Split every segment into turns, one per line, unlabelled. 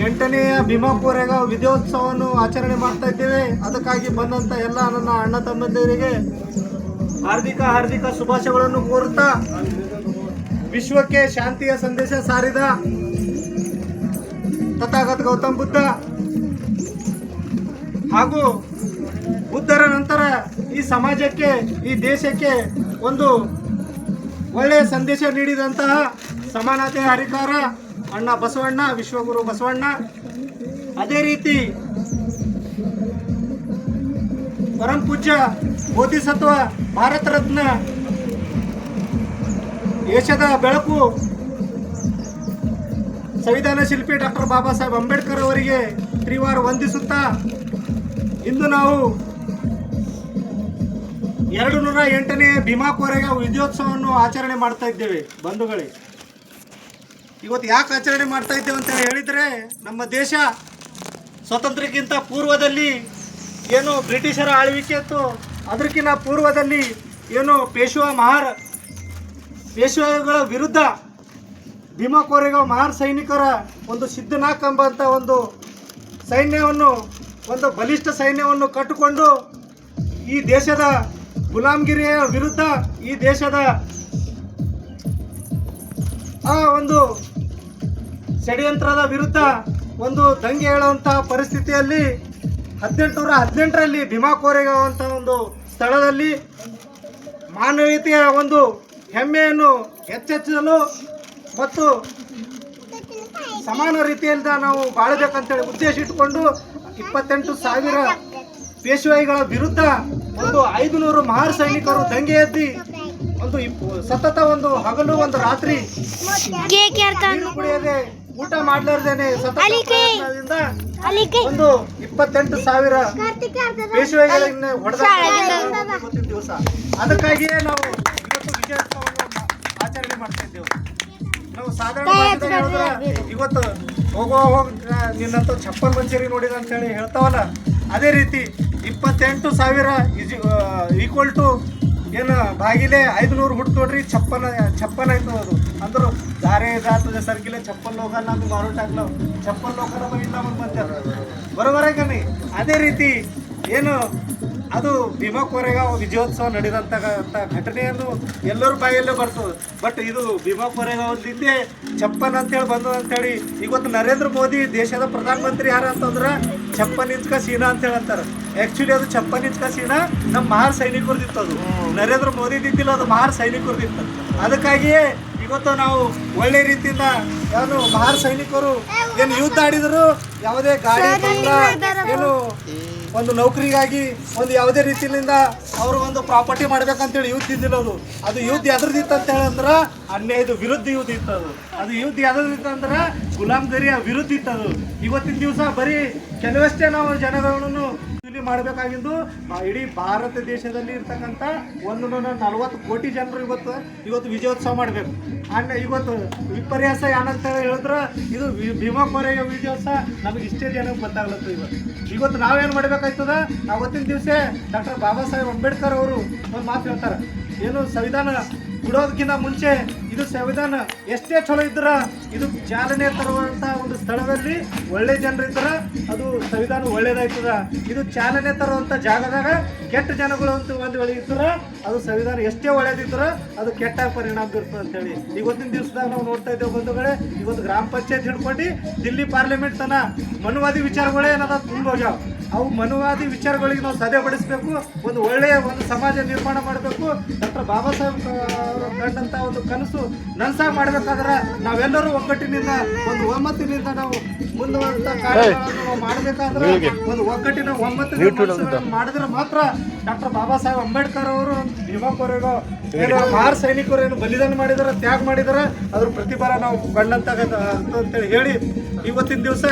8ನೆಯ ಭೀಮಾ ಕೋರೆಗಾಂವ್ ವಿಜಯೋತ್ಸವವನ್ನು ಆಚರಣೆ ಮಾಡ್ತಾ ಇದ್ದೇವೆ. ಅದಕ್ಕಾಗಿ ಬಂದಂತ ಎಲ್ಲ ನನ್ನ ಅಣ್ಣ ತಮ್ಮಂದಿರಿಗೆ ಹಾರ್ದಿಕ ಶುಭಾಶಯಗಳನ್ನು ಕೋರುತ್ತಾ, ವಿಶ್ವಕ್ಕೆ ಶಾಂತಿಯ ಸಂದೇಶ ಸಾರಿದ ತಥಾಗತ ಗೌತಮ್ ಬುದ್ಧ ಹಾಗೂ ಬುದ್ಧರ ನಂತರ ಈ ಸಮಾಜಕ್ಕೆ, ಈ ದೇಶಕ್ಕೆ ಒಂದು ಒಳ್ಳೆಯ ಸಂದೇಶ ನೀಡಿದಂತಹ ಸಮಾನತೆಯ ಹರಿಕಾರ ಅಣ್ಣ ಬಸವಣ್ಣ, ವಿಶ್ವಗುರು ಬಸವಣ್ಣ. ಅದೇ ರೀತಿ ಪರಂ ಪೂಜ್ಯ ಬೋಧಿಸತ್ವ ಭಾರತ ರತ್ನ ದೇಶದ ಬೆಳಕು ಸಂವಿಧಾನ ಶಿಲ್ಪಿ ಡಾಕ್ಟರ್ ಬಾಬಾ ಸಾಹೇಬ್ ಅಂಬೇಡ್ಕರ್ ಅವರಿಗೆ ತ್ರಿವಾರ ವಂದಿಸುತ್ತಾ, ಇಂದು ನಾವು 208ನೇ ಭೀಮಾ ಕೋರೆಗಾಂವ್ ವಿಜಯೋತ್ಸವವನ್ನು ಆಚರಣೆ ಮಾಡ್ತಾ ಇದ್ದೇವೆ. ಬಂಧುಗಳೇ, ಇವತ್ತು ಯಾಕೆ ಆಚರಣೆ ಮಾಡ್ತಾ ಇದ್ದೇವೆ ಅಂತ ಹೇಳಿದರೆ, ನಮ್ಮ ದೇಶ ಸ್ವಾತಂತ್ರ್ಯಕ್ಕಿಂತ ಪೂರ್ವದಲ್ಲಿ ಏನು ಬ್ರಿಟಿಷರ ಆಳ್ವಿಕೆ ಇತ್ತು, ಅದಕ್ಕಿಂತ ಪೂರ್ವದಲ್ಲಿ ಏನು ಪೇಶ್ವೆಗಳ ವಿರುದ್ಧ ಭೀಮಾ ಕೋರೆಗಾಂವ್ ಮಹಾರ್ ಸೈನಿಕರ ಒಂದು ಸಿದ್ಧನಾಕ್ ಎಂಬಂಥ ಒಂದು ಸೈನ್ಯವನ್ನು, ಒಂದು ಬಲಿಷ್ಠ ಸೈನ್ಯವನ್ನು ಕಟ್ಟಿಕೊಂಡು ಈ ದೇಶದ ಗುಲಾಮಗಿರಿಯ ವಿರುದ್ಧ, ಈ ದೇಶದ ಆ ಒಂದು ಷಡ್ಯಂತ್ರದ ವಿರುದ್ಧ ಒಂದು ದಂಗೆ ಹೇಳುವಂತಹ ಪರಿಸ್ಥಿತಿಯಲ್ಲಿ 1818ರಲ್ಲಿ ಭೀಮಾ ಕೋರೆಗಾಂವ್ ಅಂತ ಒಂದು ಸ್ಥಳದಲ್ಲಿ ಮಾನವೀಯತೆಯ ಒಂದು ಹೆಮ್ಮೆಯನ್ನು ಹೆಚ್ಚಿಸಲು ಮತ್ತು ಸಮಾನ ರೀತಿಯಿಂದ ನಾವು ಬಾಳಬೇಕಂತೇಳಿ ಉದ್ದೇಶ ಇಟ್ಟುಕೊಂಡು 28,000 ಪೇಶ್ವೆಗಳ ವಿರುದ್ಧ ಒಂದು 500 ಮಹಾರ್ ಸೈನಿಕರು ದಂಗೆ ಎದ್ದಿ ಒಂದು ಸತತ ಒಂದು ಹಗಲು ಒಂದು ರಾತ್ರಿ ಕುಡಿಯದೆ ಊಟ ಮಾಡಲಾರ್ದೇನೆ ಸತತದಿಂದ ಒಂದು 28,000 ಪೇಶ್ವೆಗಳನ್ನ ಹೊಡೆದ ದಿವಸ. ಅದಕ್ಕಾಗಿಯೇ ನಾವು ಇವತ್ತು ವಿಜಯೋತ್ಸವವನ್ನು ಆಚರಣೆ ಮಾಡ್ತಾ ಇದ್ದೇವೆ. ನಾವು ಸಾಧಾರಣ ಭಾಷೆದಾಗ ಹೇಳಿದ್ರೆ ಇವತ್ತು ಹೋಗ ನಿನ್ನಂತ 56 ಮಂಚೇರಿ ನೋಡಿದ ಅಂತ ಹೇಳಿ ಹೇಳ್ತಾವಲ್ಲ, ಅದೇ ರೀತಿ 28,000 ಈಕ್ವಲ್ ಟು ಏನು ಬಾಗಿಲೆ 500 ಹುಟ್ಟು ನೋಡ್ರಿ, 56 ಆಯ್ತು. ಅದು ಅಂದ್ರು ದಾರೆ ಜಾತದೆ ಸರ್ಕಿಲೆ 56 ಲೋಕ ನಮ್ಗೆ ಮಾರಾಟ ಆಗ್ಲವ, 56 ಲೋಕನ ಇಲ್ಲ ಬಂದ ಬರೋಬರಾಗನಿ. ಅದೇ ರೀತಿ ಏನು ಅದು ಭೀಮಾ ಕೋರೆಗಾಂವ್ ವಿಜಯೋತ್ಸವ ನಡೆದಂಥ ಘಟನೆಯನ್ನು ಎಲ್ಲರ ಬಾಯಲ್ಲೇ ಬರ್ತದೆ. ಬಟ್ ಇದು ಭೀಮಾ ಕೋರೆಗಾಂವ್ದಿಂದ 56 ಅಂತೇಳಿ ಬಂದದ ಅಂತೇಳಿ ಇವತ್ತು ನರೇಂದ್ರ ಮೋದಿ ದೇಶದ ಪ್ರಧಾನಮಂತ್ರಿ ಯಾರು ಅಂತಂದ್ರೆ 56 ಇಂಚ್ ಸೀನಾ ಅಂತೇಳಿ ಅಂತಾರೆ. ಆ್ಯಕ್ಚುಲಿ ಅದು 56 ಇಂಚ್ ಸೀನಾ ನಮ್ಮ ಮಹಾರ್ ಸೈನಿಕರದಿತ್ತು. ಅದು ನರೇಂದ್ರ ಮೋದಿದಿದ್ದಿಲ್ಲ, ಅದು ಮಹಾರ್ ಸೈನಿಕರದಿತ್ತು. ಅದಕ್ಕಾಗಿಯೇ ಇವತ್ತು ನಾವು ಒಳ್ಳೆ ರೀತಿಯಿಂದ ಏನು ಮಹಾರ್ ಸೈನಿಕರು ಏನು ಯುದ್ಧ ಆಡಿದರು, ಯಾವುದೇ ಗಾಡಿ ಏನು ಒಂದು ನೌಕರಿಗಾಗಿ ಒಂದು ಯಾವುದೇ ರೀತಿಯಿಂದ ಅವರು ಒಂದು ಪ್ರಾಪರ್ಟಿ ಮಾಡ್ಬೇಕಂತೇಳಿ ಯುದ್ಧ ಇದ್ದಿಲ್ಲ. ಅದು ಯುದ್ಧ ಎದ್ರದಿತ್ತು ಅಂತ ಹೇಳಂದ್ರೆ ಅನ್ಯಾಯದ ವಿರುದ್ಧ ಯುದ್ಧ ಇತ್ತದು. ಅದು ಯುದ್ಧ ಎದ್ರದಿತ್ತು ಅಂದ್ರೆ ಗುಲಾಮಗಿರಿಯ ವಿರುದ್ಧ ಇತ್ತದು. ಇವತ್ತಿನ ದಿವಸ ಬರೀ ಕೆಲವಷ್ಟೇ ನಾವು ಜನಗಳನ್ನು ಮಾಡಬೇಕಾಗಿದ್ದು ಇಡೀ ಭಾರತ ದೇಶದಲ್ಲಿ ಇರ್ತಕ್ಕಂಥ 140 ಕೋಟಿ ಜನರು ಇವತ್ತು ವಿಜಯೋತ್ಸವ ಮಾಡಬೇಕು. ಇವತ್ತು ವಿಪರ್ಯಾಸ ಏನಂತ ಹೇಳಿದ್ರೆ ಇದು ಭೀಮಾ ಕೋರೆಗಾಂವ್ ವಿಜಯೋತ್ಸವ ನಮಗೆ ಇಷ್ಟೇ ಜನಕ್ಕೆ ಗೊತ್ತಾಗ್ಲತ್ತು. ಇವತ್ತು ನಾವೇನು ಮಾಡಬೇಕಾಯ್ತದ, ಅವತ್ತಿನ ದಿವಸ ಡಾಕ್ಟರ್ ಬಾಬಾ ಸಾಹೇಬ್ ಅಂಬೇಡ್ಕರ್ ಅವರು ಒಂದು ಮಾತು ಹೇಳ್ತಾರೆ, ಏನು ಸಂವಿಧಾನ ಬಿಡೋದಕ್ಕಿಂತ ಮುಂಚೆ ಇದು ಸಂವಿಧಾನ ಎಷ್ಟೇ ಚಲೋ ಇದ್ರ ಇದು ಚಾಲನೆ ತರುವಂಥ ಒಂದು ಸ್ಥಳದಲ್ಲಿ ಒಳ್ಳೆ ಜನರಿದ್ರ ಅದು ಸಂವಿಧಾನ ಒಳ್ಳೇದಾಯ್ತದ. ಇದು ಚಾಲನೆ ತರುವಂಥ ಜಾಗದಾಗ ಕೆಟ್ಟ ಜನಗಳು ಅಂತ ಒಂದು ವೇಳೆ ಇದ್ರ ಅದು ಸಂವಿಧಾನ ಎಷ್ಟೇ ಒಳ್ಳೇದಿದ್ರ ಅದು ಕೆಟ್ಟ ಪರಿಣಾಮ ಬೀರ್ತದೆ ಅಂತೇಳಿ ಇವತ್ತಿನ ದಿವಸದಾಗ ನಾವು ನೋಡ್ತಾ ಇದ್ದೇವೆ ಬಂಧುಗಳೇ. ಇವತ್ತು ಗ್ರಾಮ ಪಂಚಾಯತ್ ಹಿಡ್ಕೊಂಡು ದಿಲ್ಲಿ ಪಾರ್ಲಿಮೆಂಟ್ ತನ ಮನುವಾದಿ ವಿಚಾರಗಳೇ ಏನದ ತುಂಬ ಹೋಗ್ಯಾವ. ಅವು ಮನುವಾದಿ ವಿಚಾರಗಳಿಗೆ ನಾವು ಸದೆಪಡಿಸಬೇಕು, ಒಂದು ಒಳ್ಳೆಯ ಒಂದು ಸಮಾಜ ನಿರ್ಮಾಣ ಮಾಡಬೇಕು. ಡಾಕ್ಟರ್ ಬಾಬಾ ಸಾಹೇಬ್ ಕಂಡಂಥ ಒಂದು ಕನಸು ನನಸಾಗಿ ಮಾಡಬೇಕಾದ್ರೆ ನಾವೆಲ್ಲರೂ ಒಗ್ಗಟ್ಟಿನಿಂದ ಒಂದು ಒಮ್ಮತ್ತಿನಿಂದ ನಾವು ಮುಂದುವರೆದ ಕಾರ್ಯಗಳನ್ನು ನಾವು ಮಾಡಬೇಕಾದ್ರೆ ಒಂದು ಒಗ್ಗಟ್ಟಿನ ಒಮ್ಮತ್ತಿನ ಮಾಡಿದ್ರೆ ಮಾತ್ರ ಡಾಕ್ಟರ್ ಬಾಬಾ ಸಾಹೇಬ್ ಅಂಬೇಡ್ಕರ್ ಅವರು ಭೀಮಾ ಕೋರೆಗಾಂವ್ ಮಹಾರ್ ಸೈನಿಕರು ಏನು ಬಲಿದಾನ ಮಾಡಿದಾರೆ, ತ್ಯಾಗ ಮಾಡಿದಾರೆ, ಅದ್ರ ಪ್ರತಿಫಲ ನಾವು ಕಂಡಂತ ಅಂತೇಳಿ ಹೇಳಿ ಇವತ್ತಿನ ದಿವಸ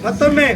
ಮತ್ತೊಮ್ಮೆ